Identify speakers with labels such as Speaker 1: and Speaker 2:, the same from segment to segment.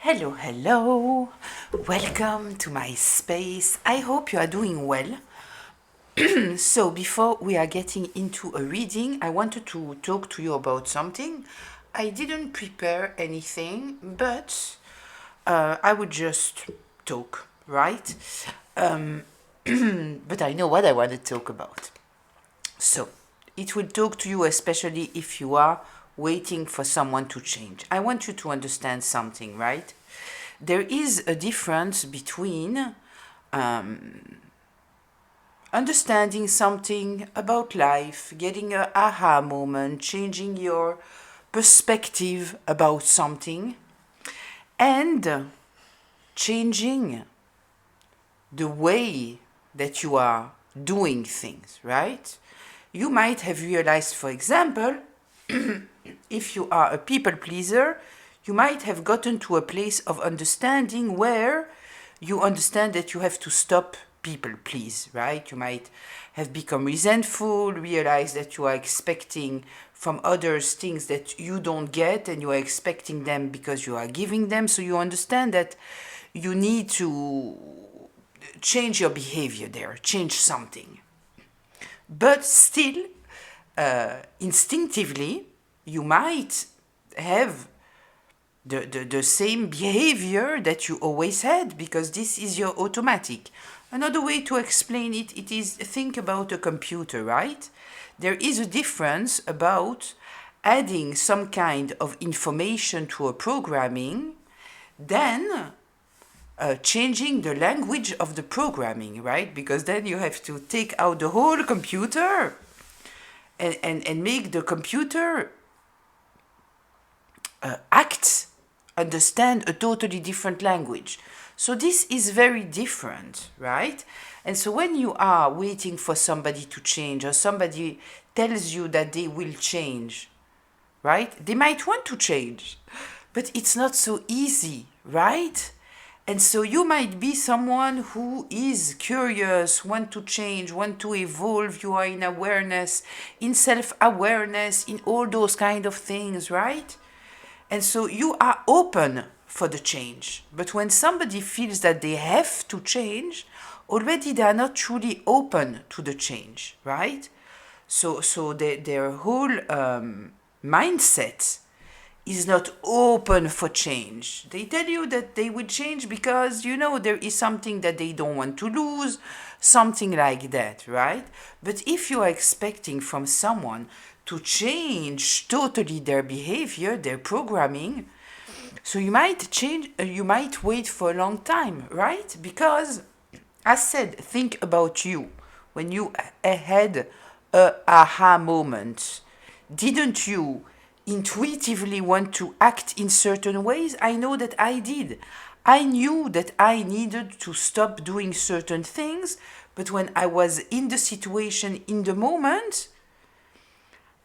Speaker 1: Hello, hello. Welcome to my space. I hope you are doing well. So, before we are getting into a reading, I wanted to talk to you about something. I didn't prepare anything, but I would just talk, right? But I know what I want to talk about. So, it will talk to you, especially if you are waiting for someone to change. I want you to understand something, right? There is a difference between understanding something about life, getting a aha moment, changing your perspective about something, and changing the way that you are doing things, right? You might have realized, for example, if you are a people pleaser, you might have gotten to a place of understanding where you understand that you have to stop people please, right? You might have become resentful, realize that you are expecting from others things that you don't get and you are expecting them because you are giving them. So you understand that you need to change your behavior there, change something. But still, instinctively, you might have the same behavior that you always had because this is your automatic. Another way to explain it, it is think about a computer, right? There is a difference about adding some kind of information to a programming than changing the language of the programming, right? Because then you have to take out the whole computer and make the computer understand a totally different language. So this is very different, right? And so when you are waiting for somebody to change or somebody tells you that they will change, right? They might want to change, but it's not so easy, right? And so you might be someone who is curious, want to change, want to evolve. You are in awareness, in self-awareness, in all those kind of things, right? And so you are open for the change. But when somebody feels that they have to change, already they are not truly open to the change, right? So their whole mindset is not open for change. They tell you that they will change because, there is something that they don't want to lose, something like that, right? But if you are expecting from someone to change totally their behavior, their programming, so you might wait for a long time, right? Because, as said, think about you. When you had a aha moment, didn't you intuitively want to act in certain ways? I know that I did. I knew that I needed to stop doing certain things, but when I was in the situation, in the moment,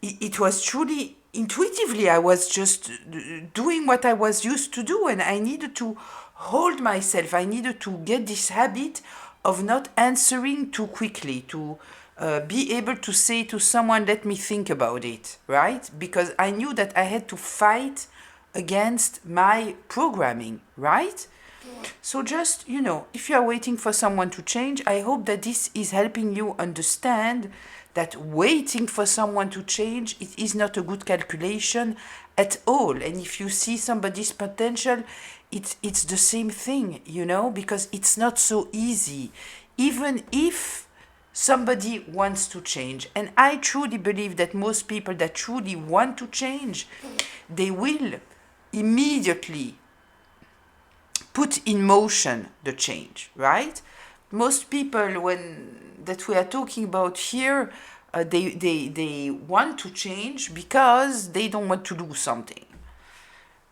Speaker 1: it was truly intuitively, I was just doing what I was used to do, and I needed to hold myself. I needed to get this habit of not answering too quickly, to be able to say to someone, let me think about it, right? Because I knew that I had to fight against my programming, right? So just, if you are waiting for someone to change, I hope that this is helping you understand that waiting for someone to change, it is not a good calculation at all. And if you see somebody's potential, it's the same thing, because it's not so easy. Even if somebody wants to change, and I truly believe that most people that truly want to change, they will immediately put in motion the change, right? Most people that we are talking about here, they want to change because they don't want to do something.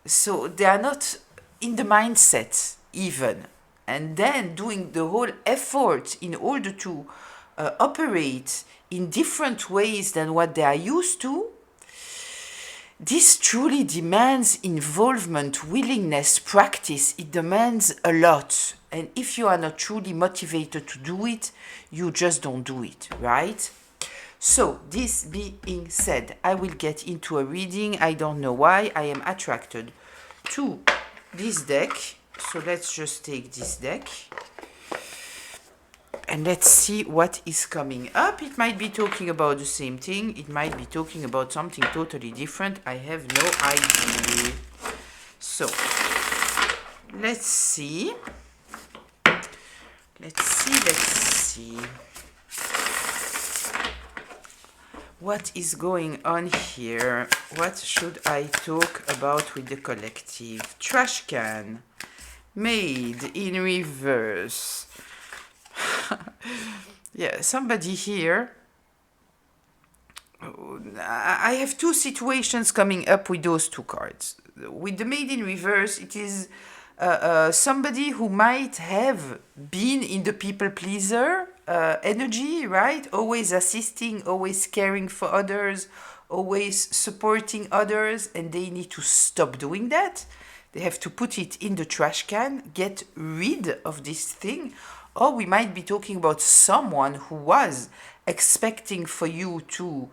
Speaker 1: So they are not in the mindset even. And then doing the whole effort in order to operate in different ways than what they are used to, this truly demands involvement, willingness, practice. It demands a lot. And if you are not truly motivated to do it, you just don't do it, right? So, this being said, I will get into a reading. I don't know why I am attracted to this deck. So let's just take this deck. And let's see what is coming up. It might be talking about the same thing. It might be talking about something totally different. I have no idea. So, let's see. Let's see. What is going on here? What should I talk about with the collective? Trash can. Made in reverse. Yeah, somebody here. I have two situations coming up with those two cards. With the Made in Reverse, it is somebody who might have been in the people pleaser energy, right? Always assisting, always caring for others, always supporting others, and they need to stop doing that. They have to put it in the trash can, get rid of this thing. Or we might be talking about someone who was expecting for you to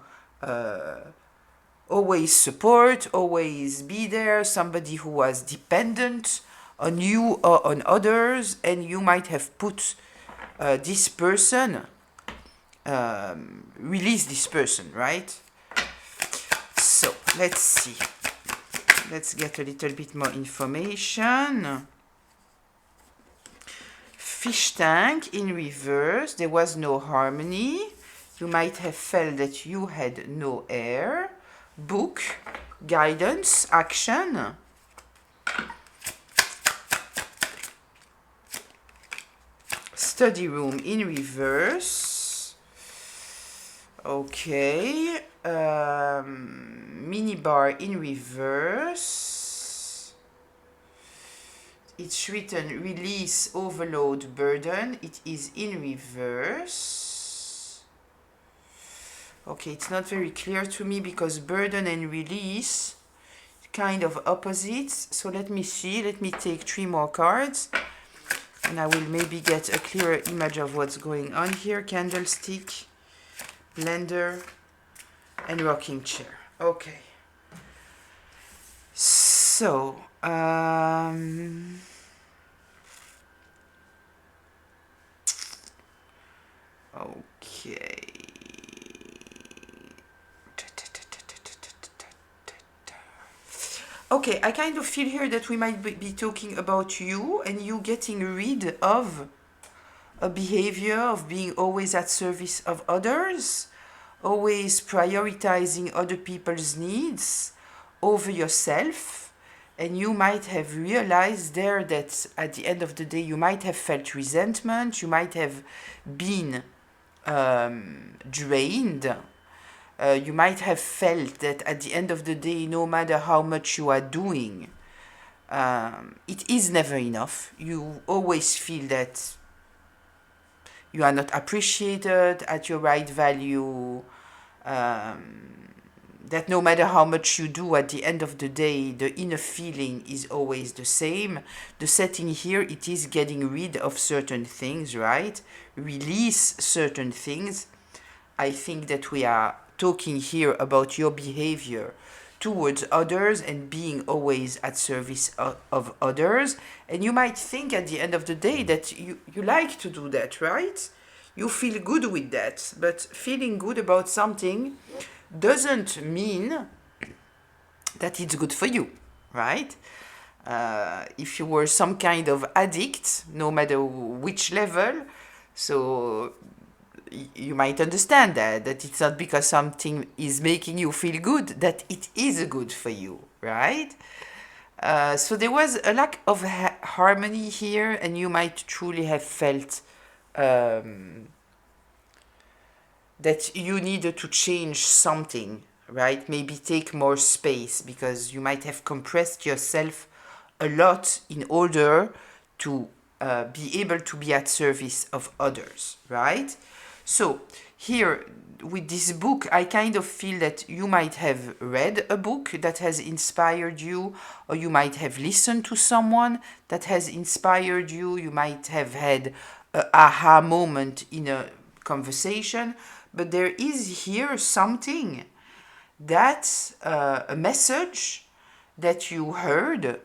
Speaker 1: always support, always be there, somebody who was dependent on you or on others, and you might have put this person, release this person, right? So, let's see. Let's get a little bit more information. Fish tank in reverse. There was no harmony. You might have felt that you had no air. Book, guidance, action. Study room in reverse. Okay. Mini bar in reverse. It's written release, overload, burden. It is in reverse. Okay, it's not very clear to me because burden and release kind of opposites. So let me see. Let me take 3 more cards. And I will maybe get a clearer image of what's going on here. Candlestick, blender, and rocking chair. Okay. So, okay. Okay, I kind of feel here that we might be talking about you and you getting rid of a behavior of being always at service of others, always prioritizing other people's needs over yourself. And you might have realized there that at the end of the day, you might have felt resentment, you might have been drained. You might have felt that at the end of the day, no matter how much you are doing, it is never enough. You always feel that you are not appreciated at your right value, that no matter how much you do, at the end of the day, the inner feeling is always the same. The setting here, it is getting rid of certain things, right? Release certain things. I think that we are talking here about your behavior towards others and being always at service of others. And you might think at the end of the day that you like to do that, right? You feel good with that. But feeling good about something doesn't mean that it's good for you, right? If you were some kind of addict, no matter which level, so you might understand that it's not because something is making you feel good that it is good for you, right? So there was a lack of harmony here, and you might truly have felt that you needed to change something, right? Maybe take more space because you might have compressed yourself a lot in order to be able to be at service of others, right? So here with this book, I kind of feel that you might have read a book that has inspired you, or you might have listened to someone that has inspired you. You might have had an aha moment in a conversation, but there is here something that's a message that you heard,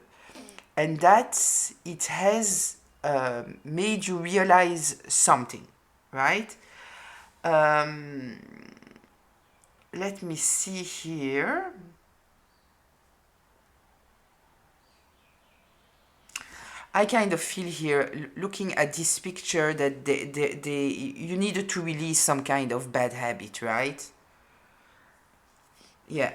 Speaker 1: and that it has made you realize something, right? Let me see here. I kind of feel here, looking at this picture, that you needed to release some kind of bad habit, right? Yeah.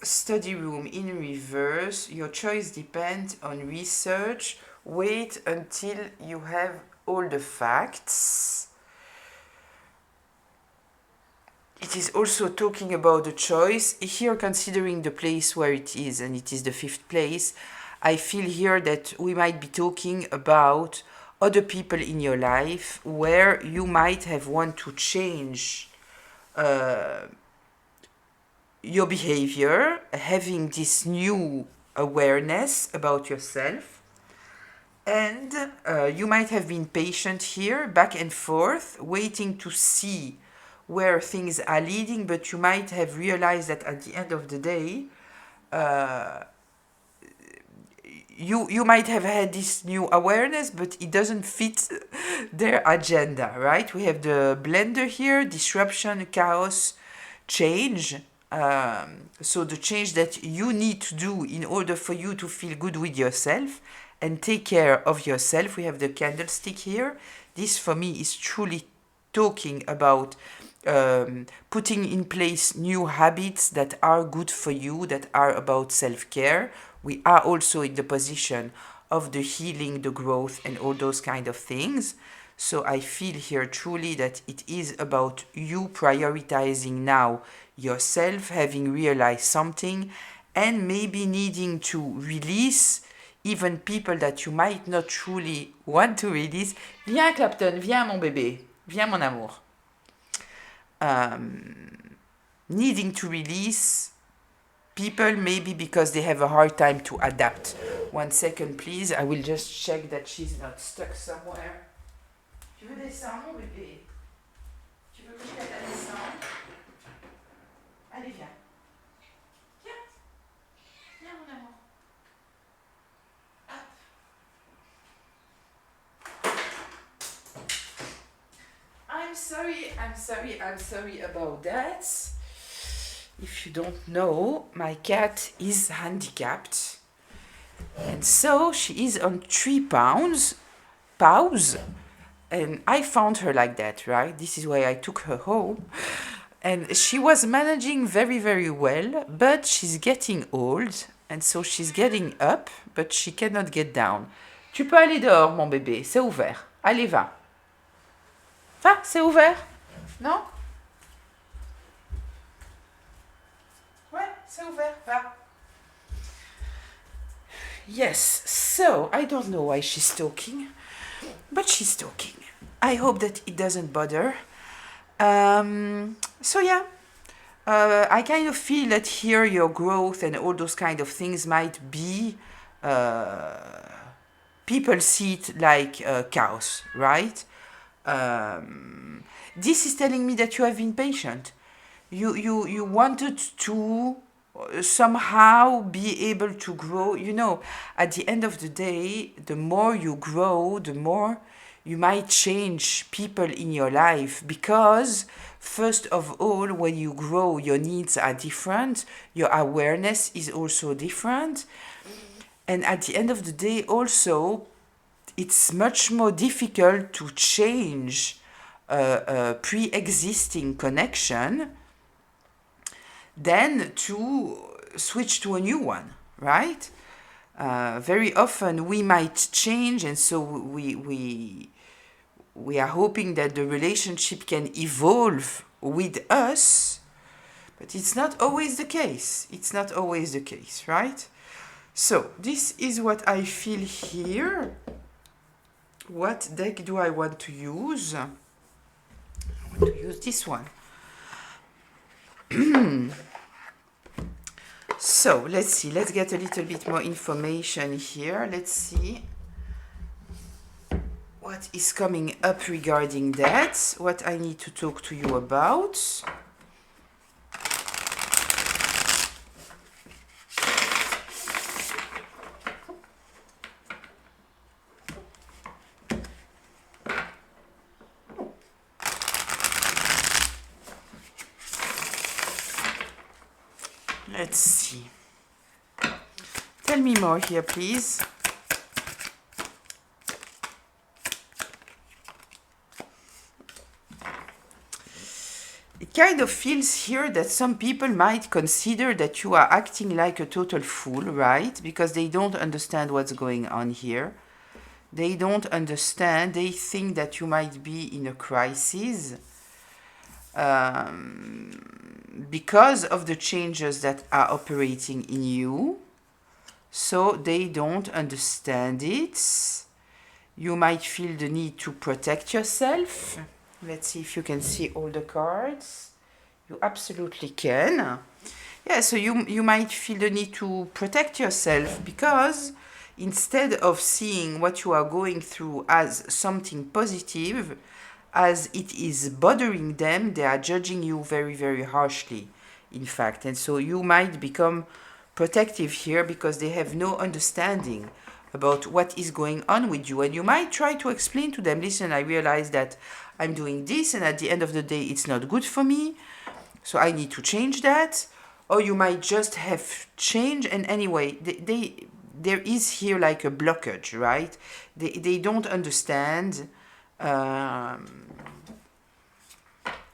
Speaker 1: Study room in reverse. Your choice depends on research. Wait until you have all the facts. It is also talking about the choice. Here, considering the place where it is, and it is the 5th place, I feel here that we might be talking about other people in your life where you might have want to change your behavior, having this new awareness about yourself. And you might have been patient here, back and forth, waiting to see where things are leading, but you might have realized that at the end of the day, you might have had this new awareness, but it doesn't fit their agenda, right? We have the blender here, disruption, chaos, change. So the change that you need to do in order for you to feel good with yourself and take care of yourself. We have the candlestick here. This for me is truly talking about putting in place new habits that are good for you, that are about self-care. We are also in the position of the healing, the growth, and all those kind of things. So I feel here truly that it is about you prioritizing now yourself, having realized something, and maybe needing to release even people that you might not truly want to release. Viens, Clapton, viens, mon bébé. Viens, mon amour. Needing to release people maybe because they have a hard time to adapt. 1 second, please. I will just check that she's not stuck somewhere. Tu veux descendre, mon bébé? Tu veux que je t'aide à descendre? Allez, viens. Viens. Viens, mon amour. I'm sorry about that. If you don't know, my cat is handicapped. And so she is on 3 pounds pause. And I found her like that, right? This is why I took her home. And she was managing very, very well, but she's getting old. And so she's getting up, but she cannot get down. Tu peux aller dehors, mon bébé, c'est ouvert. Allez, va. Va, c'est ouvert. Non? Ouais, c'est ouvert, va. Yes, so I don't know why she's talking, but she's talking. I hope that it doesn't bother. So yeah, I kind of feel that here your growth and all those kind of things might be, people see it like chaos, right? This is telling me that you have been patient. You wanted to somehow be able to grow. You know, at the end of the day, the more you grow, the more you might change people in your life, because first of all, when you grow, your needs are different, your awareness is also different, and at the end of the day also, it's much more difficult to change a pre-existing connection than to switch to a new one, right? Very often we might change, and so we are hoping that the relationship can evolve with us, but it's not always the case. It's not always the case, right? So this is what I feel here. What deck do I want to use? I want to use this one. So let's see, let's get a little bit more information here. Let's see what is coming up regarding that, what I need to talk to you about. Let's see. Tell me more here, please. It kind of feels here that some people might consider that you are acting like a total fool, right? Because they don't understand what's going on here. They don't understand. They think that you might be in a crisis because of the changes that are operating in you. So they don't understand it. You might feel the need to protect yourself. Let's see if you can see all the cards. You absolutely can. Yeah, so you might feel the need to protect yourself because instead of seeing what you are going through as something positive, as it is bothering them, they are judging you very, very harshly, in fact. And so you might become protective here because they have no understanding about what is going on with you. And you might try to explain to them, listen, I realize that I'm doing this and at the end of the day it's not good for me, so I need to change that. Or you might just have change, and anyway, there is here like a blockage, right? They don't understand.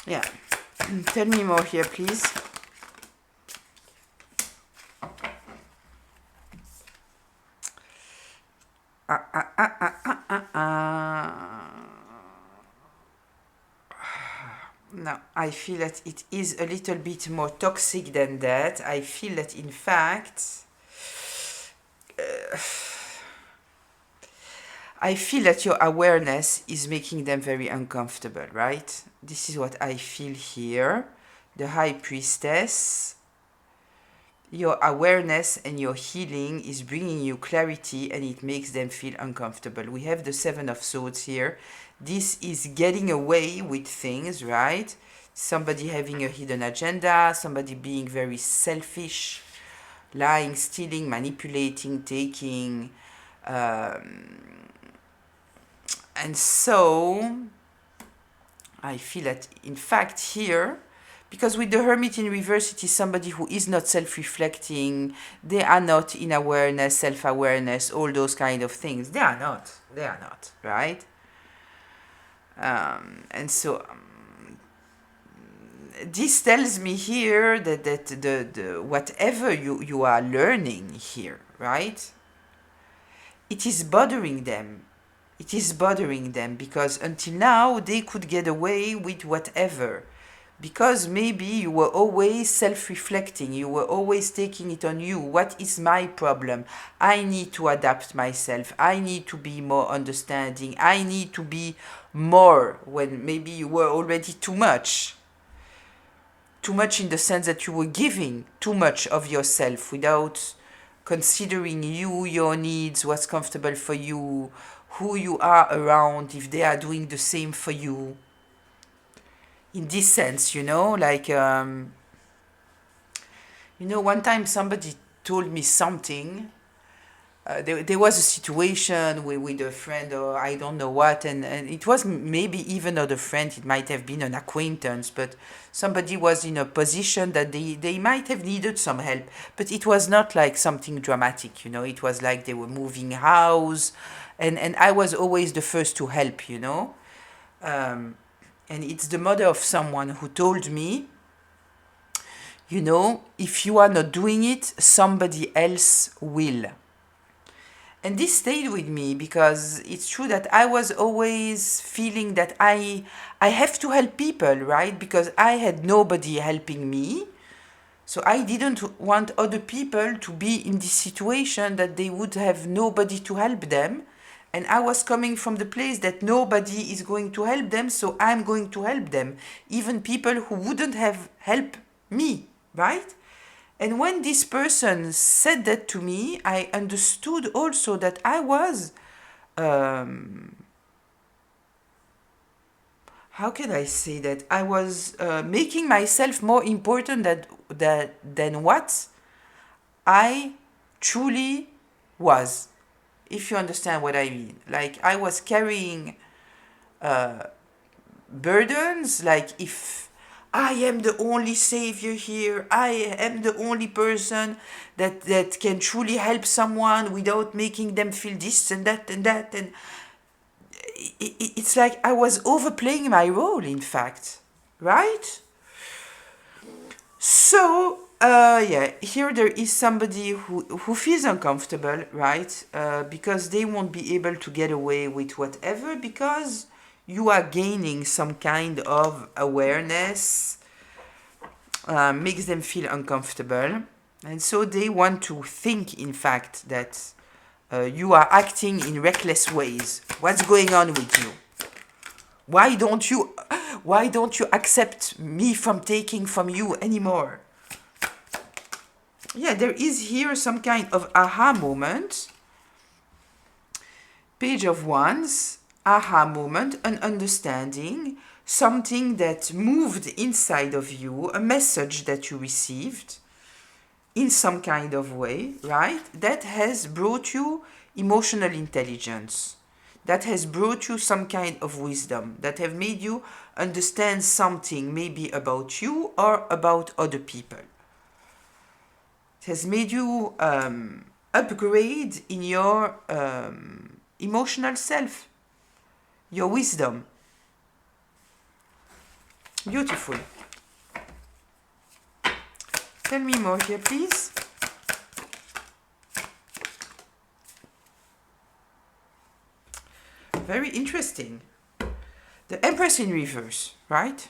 Speaker 1: Yeah. Tell me more here, please. No, I feel that it is a little bit more toxic than that. I feel that, in fact, I feel that your awareness is making them very uncomfortable, right? This is what I feel here. The High Priestess. Your awareness and your healing is bringing you clarity and it makes them feel uncomfortable. We have the Seven of Swords here. This is getting away with things, right? Somebody having a hidden agenda, somebody being very selfish, lying, stealing, manipulating, taking. And so I feel that, in fact, here, because with the Hermit in reverse, it is somebody who is not self-reflecting. They are not in awareness, self-awareness, all those kind of things. They are not. They are not, right? And so this tells me here that the whatever you are learning here, right? It is bothering them. It is bothering them because until now they could get away with whatever. Because maybe you were always self-reflecting, you were always taking it on you. What is my problem? I need to adapt myself. I need to be more understanding. I need to be more, when maybe you were already too much. Too much in the sense that you were giving too much of yourself without considering you, your needs, what's comfortable for you, who you are around, if they are doing the same for you. In this sense, like, one time somebody told me something. There was a situation with a friend or I don't know what, and it was maybe even not a friend, it might have been an acquaintance, but somebody was in a position that they might have needed some help, but it was not like something dramatic, it was like they were moving house, and I was always the first to help, and it's the mother of someone who told me, if you are not doing it, somebody else will. And this stayed with me because it's true that I was always feeling that I have to help people, right? Because I had nobody helping me. So I didn't want other people to be in this situation that they would have nobody to help them. And I was coming from the place that nobody is going to help them, so I'm going to help them. Even people who wouldn't have helped me, right? And when this person said that to me, I understood also that I was, how can I say that? I was making myself more important than what I truly was. If you understand what I mean. Like, I was carrying burdens, like if I am the only savior here. I am the only person that can truly help someone without making them feel this and that and that. And it's like I was overplaying my role, in fact, right? So, yeah, here there is somebody who feels uncomfortable, right? Because they won't be able to get away with whatever because you are gaining some kind of awareness, makes them feel uncomfortable. And so they want to think, in fact, that you are acting in reckless ways. What's going on with you? Why don't you accept me from taking from you anymore? Yeah, there is here some kind of aha moment. Page of Wands, aha moment, an understanding, something that moved inside of you, a message that you received in some kind of way, right? That has brought you emotional intelligence. That has brought you some kind of wisdom, that have made you understand something maybe about you or about other people. It has made you upgrade in your emotional self, your wisdom. Beautiful. Tell me more here, please. Very interesting. The Empress in reverse, right?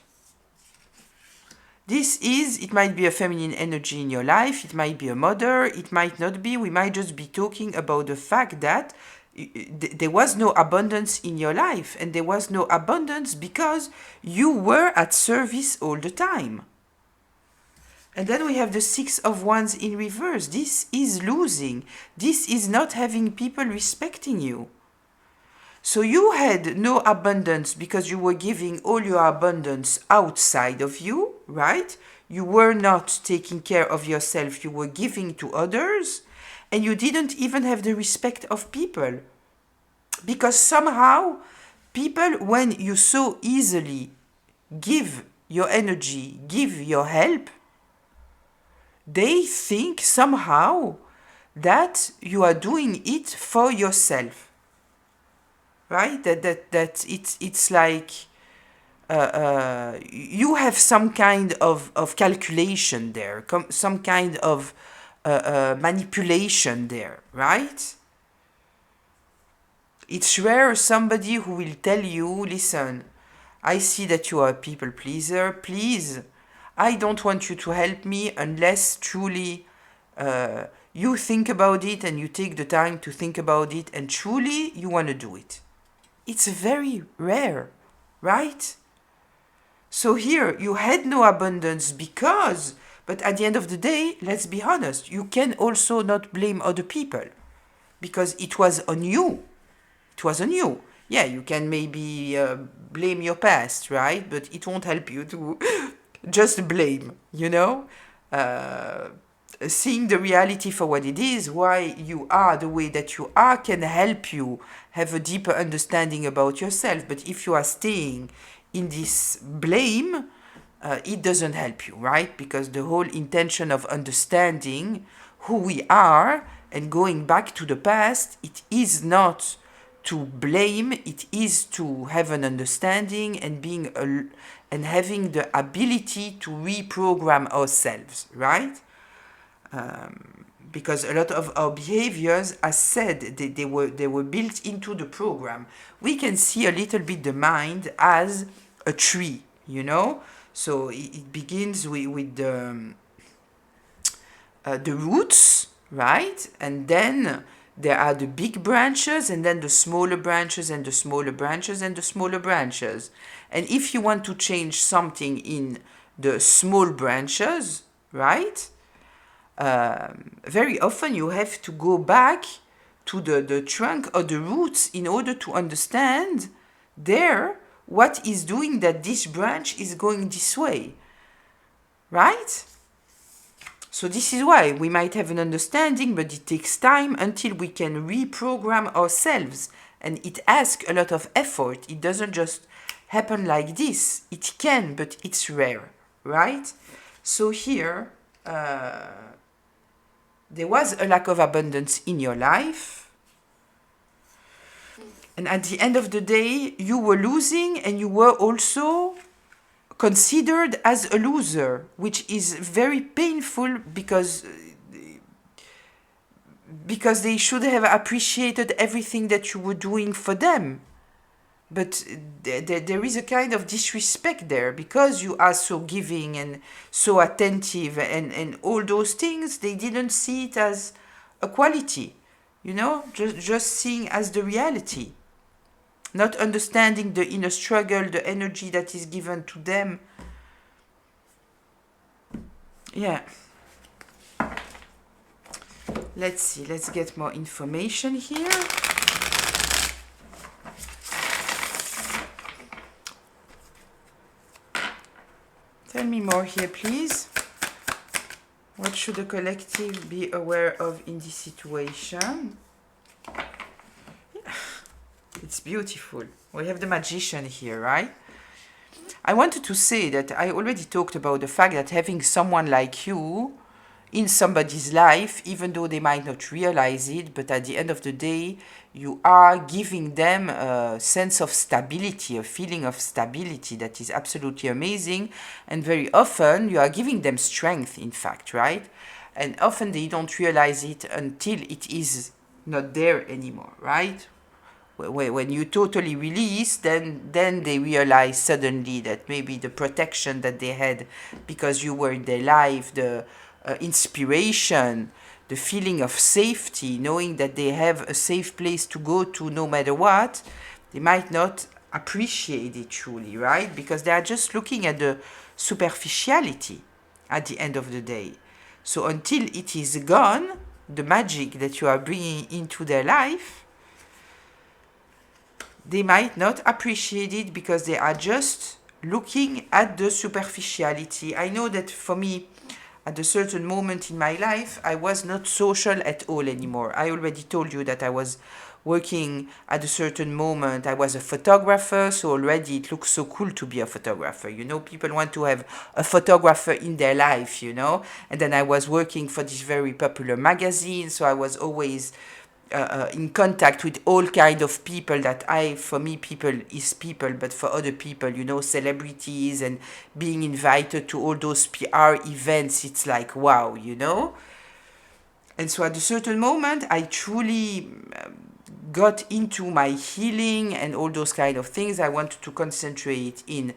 Speaker 1: It might be a feminine energy in your life, it might be a mother, it might not be. We might just be talking about the fact that there was no abundance in your life, and there was no abundance because you were at service all the time. And then we have the Six of Wands in reverse. This is losing. This is not having people respecting you. So you had no abundance because you were giving all your abundance outside of you, right? You were not taking care of yourself. You were giving to others, and you didn't even have the respect of people. Because somehow, people, when you so easily give your energy, give your help, they think somehow that you are doing it for yourself. Right? That it's like you have some kind of calculation there, some kind of manipulation there, right? It's rare somebody who will tell you, listen, I see that you are a people pleaser, please, I don't want you to help me unless truly you think about it and you take the time to think about it and truly you want to do it. It's very rare, right? So here, you had no abundance because, but at the end of the day, let's be honest, you can also not blame other people because it was on you. It was on you. Yeah, you can maybe blame your past, right? But it won't help you to just blame, you know? Seeing the reality for what it is, why you are the way that you are, can help you have a deeper understanding about yourself. But if you are staying in this blame, it doesn't help you, right? Because the whole intention of understanding who we are and going back to the past, it is not to blame, it is to have an understanding and and having the ability to reprogram ourselves, right? Because a lot of our behaviors, as said, they were built into the program. We can see a little bit the mind as a tree, you know. So it begins with the roots, right, and then there are the big branches, and then the smaller branches, and the smaller branches, and the smaller branches. And if you want to change something in the small branches, right? Very often you have to go back to the trunk or the roots in order to understand there what is doing that this branch is going this way, right? So this is why we might have an understanding, but it takes time until we can reprogram ourselves, and it asks a lot of effort. It doesn't just happen like this. It can, but it's rare, right? So here, there was a lack of abundance in your life. And at the end of the day, you were losing and you were also considered as a loser, which is very painful because they should have appreciated everything that you were doing for them. But there is a kind of disrespect there because you are so giving and so attentive and all those things. They didn't see it as a quality, just seeing as the reality, not understanding the inner struggle, the energy that is given to them. Yeah. Let's see, let's get more information here. Tell me more here, please. What should the collective be aware of in this situation? It's beautiful. We have the magician here, right? I wanted to say that I already talked about the fact that having someone like you in somebody's life, even though they might not realize it, but at the end of the day, you are giving them a sense of stability, a feeling of stability that is absolutely amazing. And very often you are giving them strength, in fact, right? And often they don't realize it until it is not there anymore, right? When you totally release, then they realize suddenly that maybe the protection that they had because you were in their life, the inspiration, the feeling of safety, knowing that they have a safe place to go to no matter what, they might not appreciate it truly, right? Because they are just looking at the superficiality at the end of the day. So until it is gone, the magic that you are bringing into their life, they might not appreciate it because they are just looking at the superficiality. I know that for me, at a certain moment in my life, I was not social at all anymore. I already told you that I was working at a certain moment. I was a photographer, so already it looks so cool to be a photographer. People want to have a photographer in their life, And then I was working for this very popular magazine, so I was always in contact with all kind of people that for me, people is people, but for other people, celebrities and being invited to all those PR events, it's like, wow, And so at a certain moment, I truly got into my healing and all those kind of things. I wanted to concentrate in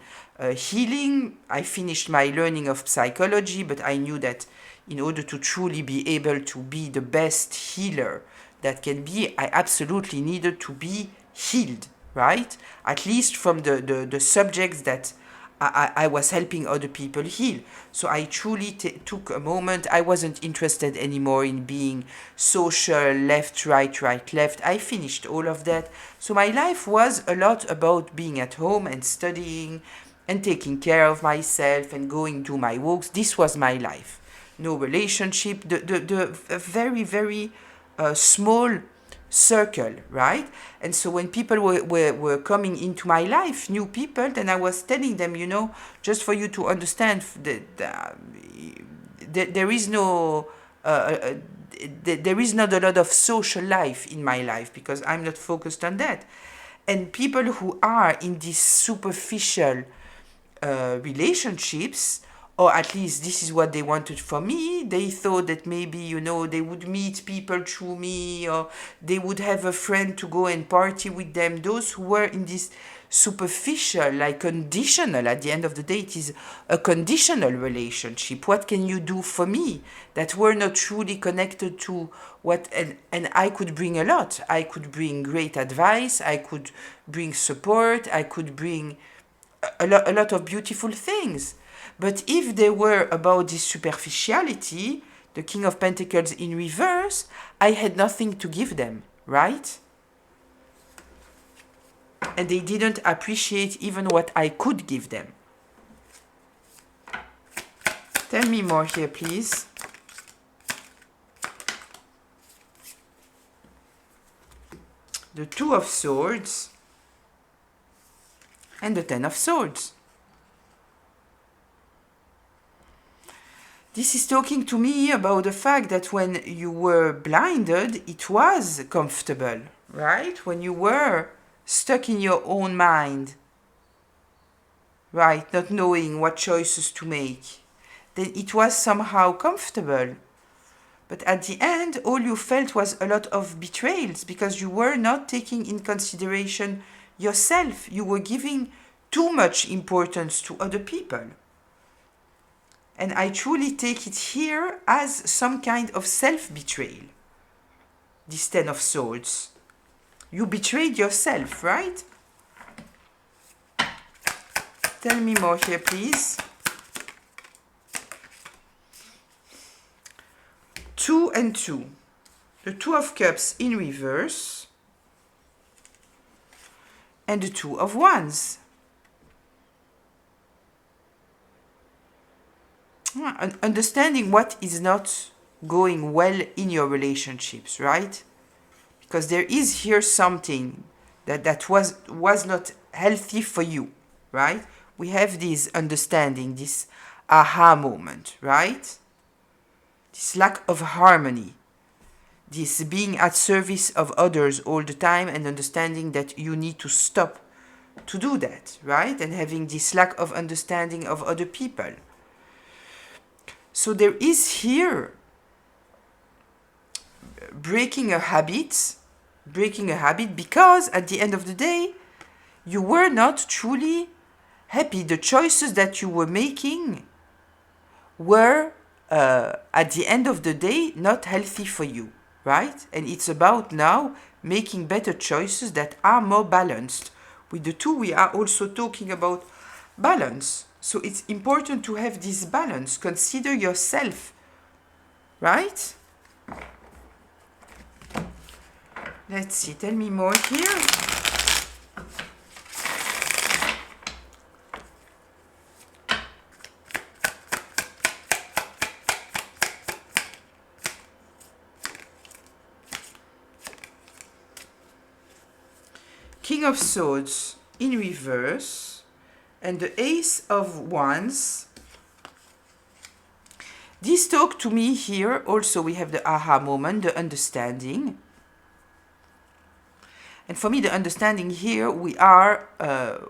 Speaker 1: healing. I finished my learning of psychology, but I knew that in order to truly be able to be the best healer that can be, I absolutely needed to be healed, right? At least from the subjects that I was helping other people heal. So I truly took a moment. I wasn't interested anymore in being social, left, right, left. I finished all of that. So my life was a lot about being at home and studying and taking care of myself and going to my walks. This was my life. No relationship, the very, very small circle, right? And so when people were coming into my life, new people, then I was telling them, just for you to understand that there is no there is not a lot of social life in my life because I'm not focused on that. And people who are in these superficial relationships, or at least this is what they wanted for me. They thought that maybe, they would meet people through me, or they would have a friend to go and party with them. Those who were in this superficial, like conditional, at the end of the day, it is a conditional relationship. What can you do for me? That were not truly connected to what, and I could bring a lot. I could bring great advice, I could bring support, I could bring a lot of beautiful things. But if they were about this superficiality, the King of Pentacles in reverse, I had nothing to give them, right? And they didn't appreciate even what I could give them. Tell me more here, please. The Two of Swords and the Ten of Swords. This is talking to me about the fact that when you were blinded, it was comfortable, right? When you were stuck in your own mind, right? Not knowing what choices to make, then it was somehow comfortable. But at the end, all you felt was a lot of betrayals because you were not taking in consideration yourself. You were giving too much importance to other people. And I truly take it here as some kind of self-betrayal. This Ten of Swords. You betrayed yourself, right? Tell me more here, please. 2 and 2. The Two of Cups in reverse. And the Two of Wands. Understanding what is not going well in your relationships, right? Because there is here something that was not healthy for you, right? We have this understanding, this aha moment, right? This lack of harmony, this being at service of others all the time and understanding that you need to stop to do that, right? And having this lack of understanding of other people. So there is here breaking a habit because at the end of the day, you were not truly happy. The choices that you were making were, at the end of the day, not healthy for you, right? And it's about now making better choices that are more balanced. With the two, we are also talking about balance. So it's important to have this balance. Consider yourself, right? Let's see, tell me more here. King of Swords in reverse. And the Ace of Wands. This talk to me here, also we have the aha moment, the understanding. And for me, the understanding here, we are,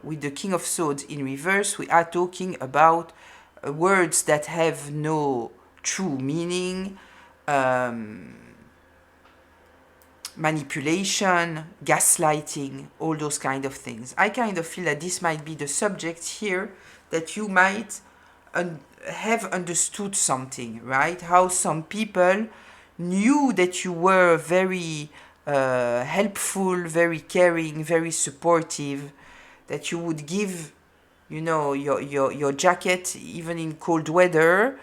Speaker 1: with the King of Swords in reverse, we are talking about words that have no true meaning, manipulation, gaslighting, all those kind of things. I kind of feel that this might be the subject here that you might have understood something, right? How some people knew that you were very helpful, very caring, very supportive, that you would give, you know, your jacket even in cold weather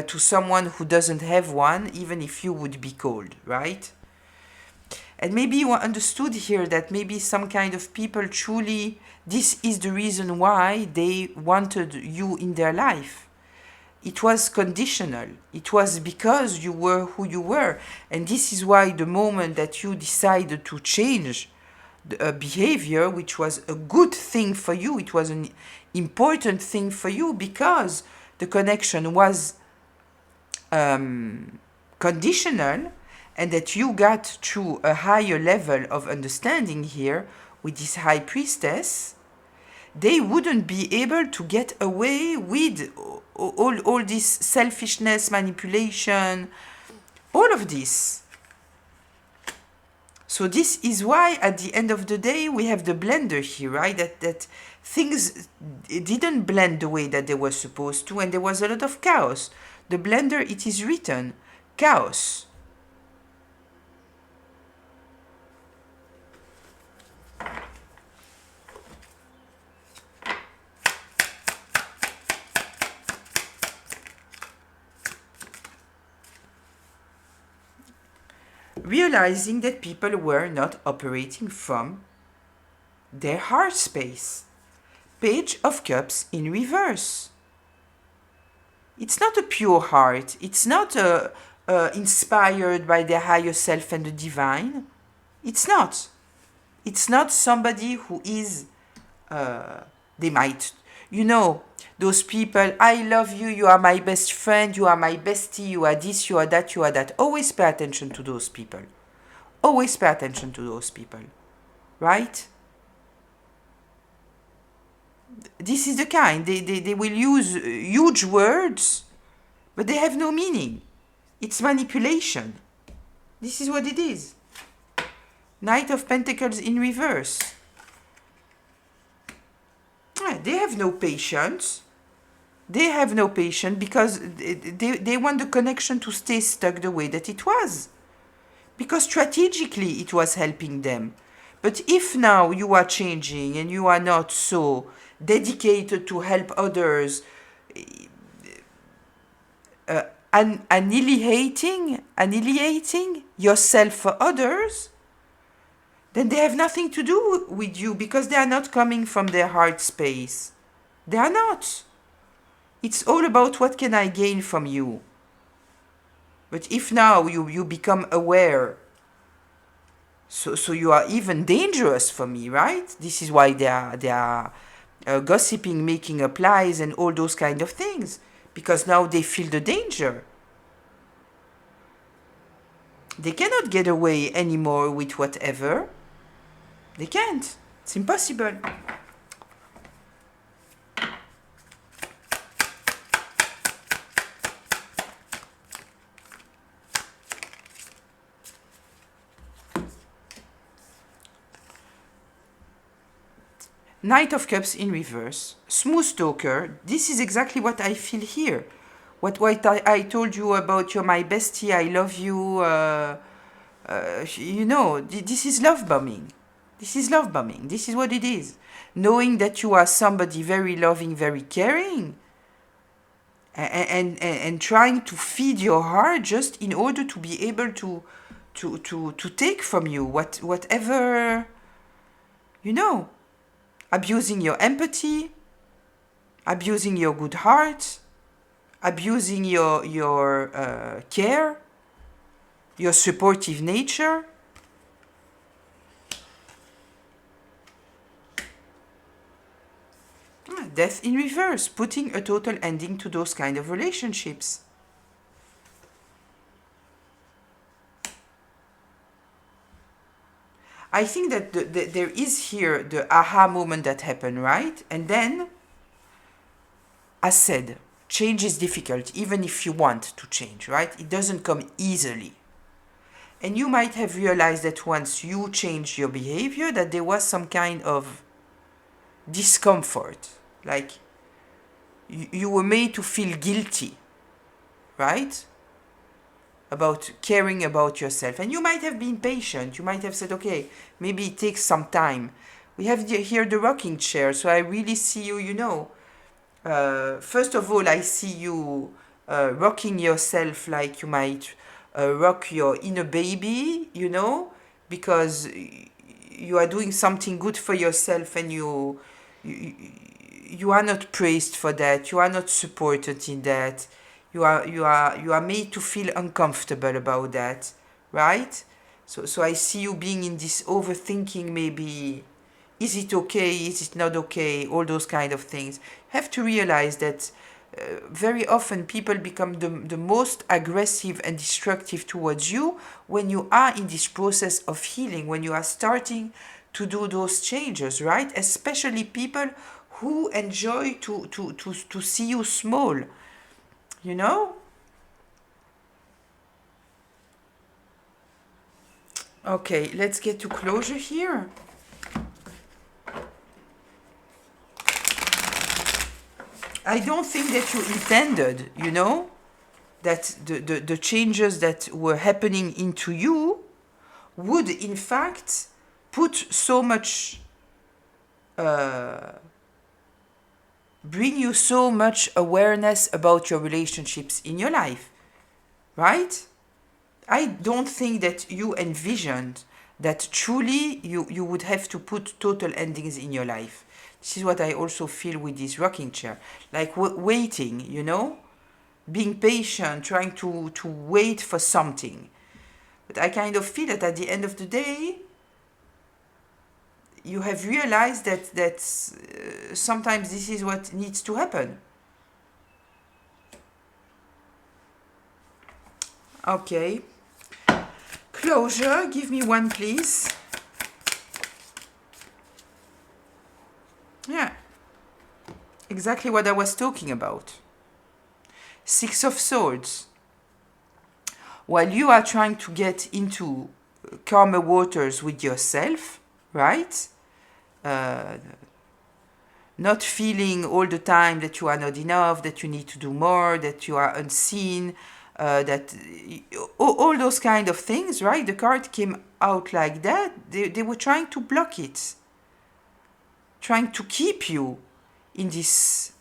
Speaker 1: to someone who doesn't have one, even if you would be cold, right? And maybe you understood here that maybe some kind of people truly, this is the reason why they wanted you in their life. It was conditional. It was because you were who you were. And this is why the moment that you decided to change the behavior, which was a good thing for you, it was an important thing for you because the connection was conditional, and that you got to a higher level of understanding here with this High Priestess, they wouldn't be able to get away with all this selfishness, manipulation, all of this. So this is why at the end of the day we have the blender here, right? That things didn't blend the way that they were supposed to, and there was a lot of chaos. The blender, it is written, chaos. Realizing that people were not operating from their heart space. Page of Cups in reverse. It's not a pure heart. It's not inspired by their higher self and the divine. It's not. It's not somebody who is, they might, you know, those people, I love you, you are my best friend, you are my bestie, you are this, you are that, you are that. Always pay attention to those people. Always pay attention to those people. Right? This is the kind. They will use huge words, but they have no meaning. It's manipulation. This is what it is. Knight of Pentacles in reverse. They have no patience. They have no patience because they want the connection to stay stuck the way that it was. Because strategically it was helping them. But if now you are changing and you are not so dedicated to help others, annihilating yourself for others, then they have nothing to do with you because they are not coming from their heart space. They are not. It's all about what can I gain from you. But if now you become aware, so you are even dangerous for me, right? This is why they are gossiping, making up lies and all those kind of things. Because now they feel the danger. They cannot get away anymore with whatever. They can't. It's impossible. Knight of Cups in reverse. Smooth talker. This is exactly what I feel here. What I told you about you're my bestie, I love you. This is love bombing. This is love bombing. This is what it is. Knowing that you are somebody very loving, very caring, and trying to feed your heart just in order to be able to take from you whatever, abusing your empathy, abusing your good heart, abusing your care, your supportive nature. Death in reverse, putting a total ending to those kind of relationships. I think that there is here the aha moment that happened, right? And then, as said, change is difficult, even if you want to change, right? It doesn't come easily. And you might have realized that once you changed your behavior, that there was some kind of discomfort. Like, you were made to feel guilty, right? About caring about yourself. And you might have been patient. You might have said, okay, maybe it takes some time. We have here the rocking chair, so I really see you, first of all, I see you rocking yourself like you might rock your inner baby, because you are doing something good for yourself and you are not praised for that. You are not supported in that. You are made to feel uncomfortable about that, right? So I see you being in this overthinking, maybe, is it okay, is it not okay, all those kind of things. You have to realize that very often people become the most aggressive and destructive towards you when you are in this process of healing, when you are starting to do those changes, right? Especially people who enjoy to see you small, Okay, let's get to closure here. I don't think that you intended, that the changes that were happening into you would in fact put so much, bring you so much awareness about your relationships in your life, right? I don't think that you envisioned that truly you would have to put total endings in your life. This is what I also feel with this rocking chair. Like waiting, being patient, trying to wait for something. But I kind of feel that at the end of the day, you have realized that sometimes this is what needs to happen. Okay. Closure, give me one, please. Yeah. Exactly what I was talking about. Six of Swords. While you are trying to get into calmer waters with yourself, right? Not feeling all the time that you are not enough, that you need to do more, that you are unseen, that all those kind of things, right? The card came out like that. They were trying to block it, trying to keep you in this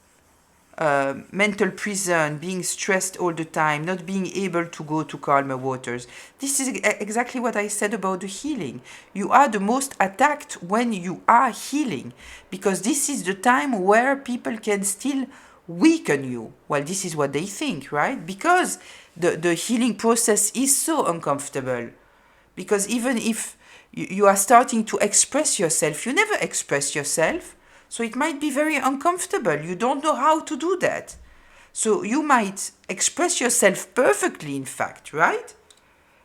Speaker 1: mental prison, being stressed all the time, not being able to go to calmer waters. This is exactly what I said about the healing. You are the most attacked when you are healing, because this is the time where people can still weaken you. Well, this is what they think, right? Because the healing process is so uncomfortable. Because even if you are starting to express yourself, you never express yourself. So it might be very uncomfortable. You don't know how to do that. So you might express yourself perfectly, in fact, right?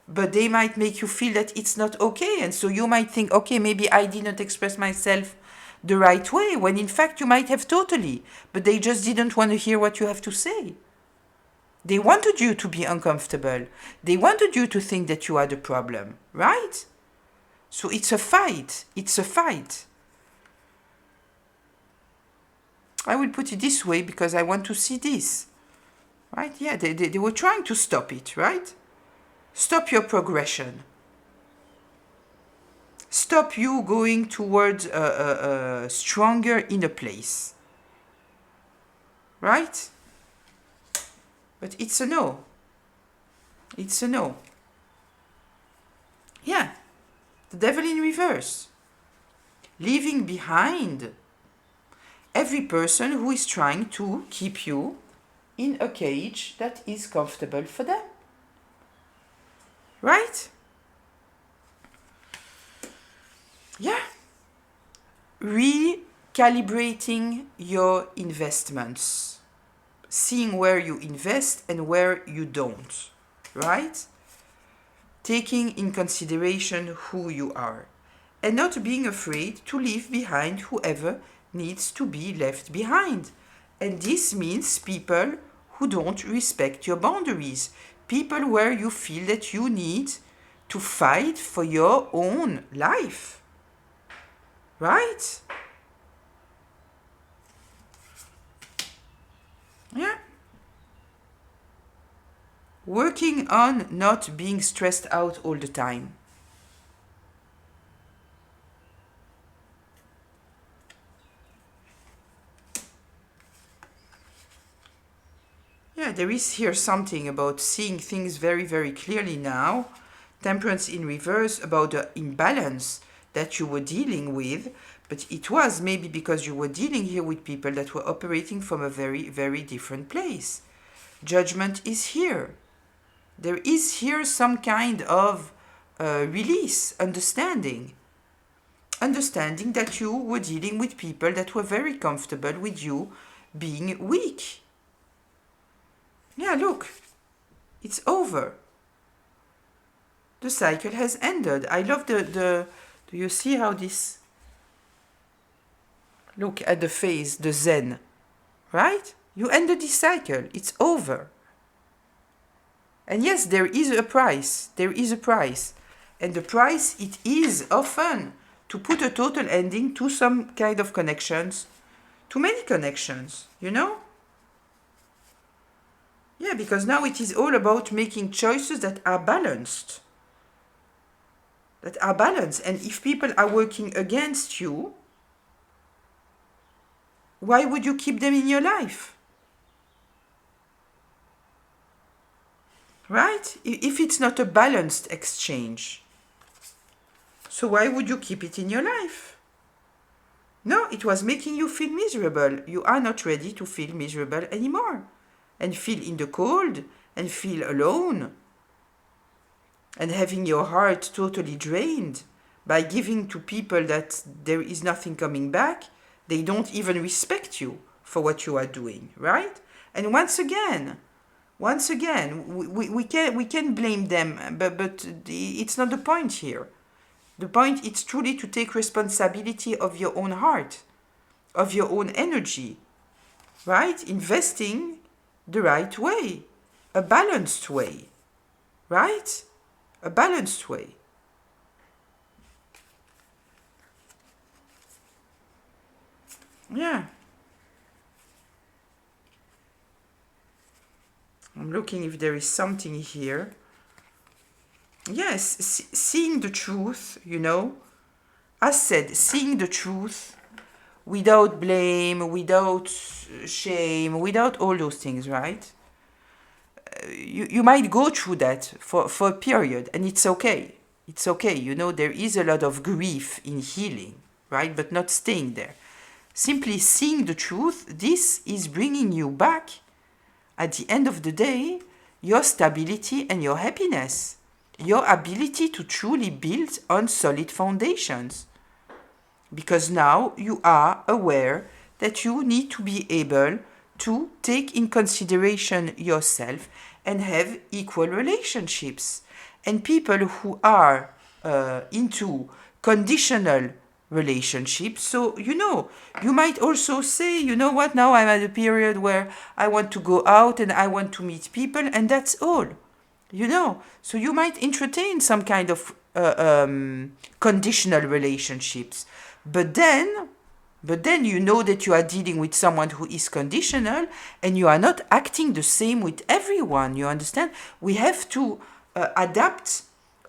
Speaker 1: But they might make you feel that it's not okay. And so you might think, okay, maybe I didn't express myself the right way, when in fact you might have totally. But they just didn't want to hear what you have to say. They wanted you to be uncomfortable. They wanted you to think that you are the problem, right? So it's a fight. It's a fight. I will put it this way because I want to see this. Right? Yeah, they were trying to stop it, right? Stop your progression. Stop you going towards a stronger inner place. Right? But it's a no. It's a no. Yeah. The devil in reverse. Leaving behind every person who is trying to keep you in a cage that is comfortable for them. Right? Yeah. Recalibrating your investments. Seeing where you invest and where you don't. Right? Taking in consideration who you are. And not being afraid to leave behind whoever needs to be left behind. And this means people who don't respect your boundaries. People where you feel that you need to fight for your own life. Right? Yeah. Working on not being stressed out all the time. Yeah, there is here something about seeing things very, very clearly now. Temperance in reverse, about the imbalance that you were dealing with. But it was maybe because you were dealing here with people that were operating from a very, very different place. Judgment is here. There is here some kind of release, understanding. Understanding that you were dealing with people that were very comfortable with you being weak. Yeah, look, it's over. The cycle has ended. I love the do you see how this, look at the face, the Zen, right? You ended this cycle, it's over. And yes, there is a price, there is a price. And the price, it is often to put a total ending to some kind of connections, to many connections, you know? Yeah, because now it is all about making choices that are balanced. That are balanced. And if people are working against you, why would you keep them in your life? Right? If it's not a balanced exchange. So why would you keep it in your life? No, it was making you feel miserable. You are not ready to feel miserable anymore. And feel in the cold, and feel alone. And having your heart totally drained by giving to people that there is nothing coming back. They don't even respect you for what you are doing, right? And once again, Once again, we can blame them, but it's not the point here. The point is truly to take responsibility of your own heart, of your own energy, right? Investing the right way, a balanced way, right? A balanced way. Yeah. I'm looking if there is something here. Yes, seeing the truth, you know. As said, seeing the truth without blame, without shame, without all those things, right? You might go through that for a period, and it's okay. It's okay, you know, there is a lot of grief in healing, right? But not staying there. Simply seeing the truth, this is bringing you back, at the end of the day, your stability and your happiness, your ability to truly build on solid foundations. Because now you are aware that you need to be able to take in consideration yourself and have equal relationships. And people who are into conditional relationships, so you know, you might also say, you know what, now I'm at a period where I want to go out and I want to meet people, and that's all. You know, so you might entertain some kind of conditional relationships, but then you know that you are dealing with someone who is conditional, and you are not acting the same with everyone. You understand? We have to adapt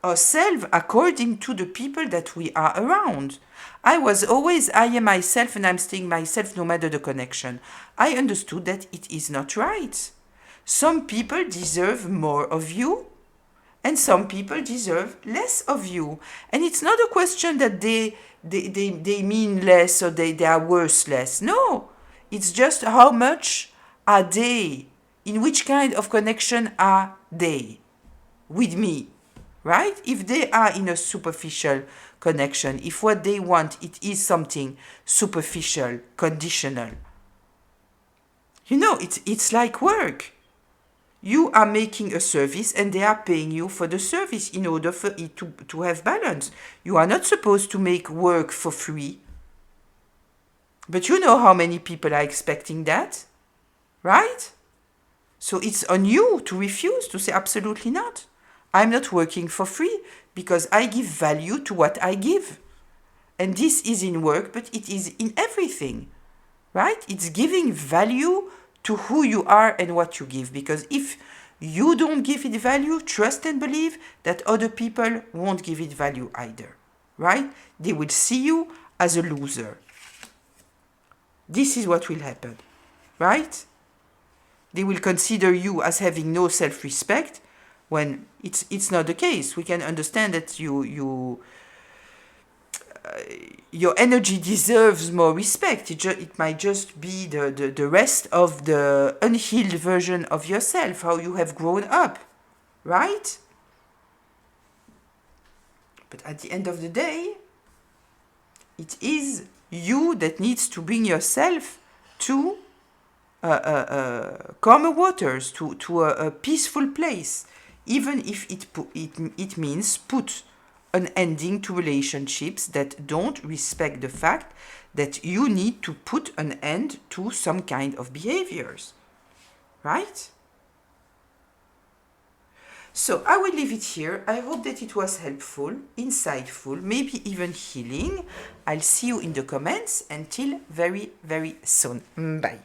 Speaker 1: ourselves according to the people that we are around. I am myself and I'm staying myself no matter the connection. I understood that it is not right. Some people deserve more of you, and some people deserve less of you. And it's not a question that they mean less or they are worth less. No, it's just how much are they, in which kind of connection are they with me, right? If they are in a superficial connection, if what they want, it is something superficial, conditional, you know, it's like work. You are making a service and they are paying you for the service in order for it to have balance. You are not supposed to make work for free. But you know how many people are expecting that, right? So it's on you to refuse, to say absolutely not. I'm not working for free because I give value to what I give. And this is in work, but it is in everything, right? It's giving value to who you are and what you give. Because if you don't give it value, trust and believe that other people won't give it value either, right? They will see you as a loser. This is what will happen, right? They will consider you as having no self-respect when it's not the case. We can understand that your energy deserves more respect. It might just be the rest of the unhealed version of yourself, how you have grown up, right? But at the end of the day, it is you that needs to bring yourself to calmer waters, to a peaceful place, even if it means put an ending to relationships that don't respect the fact that you need to put an end to some kind of behaviors, right? So I will leave it here. I hope that it was helpful, insightful, maybe even healing. I'll see you in the comments. Until very, very soon. Bye.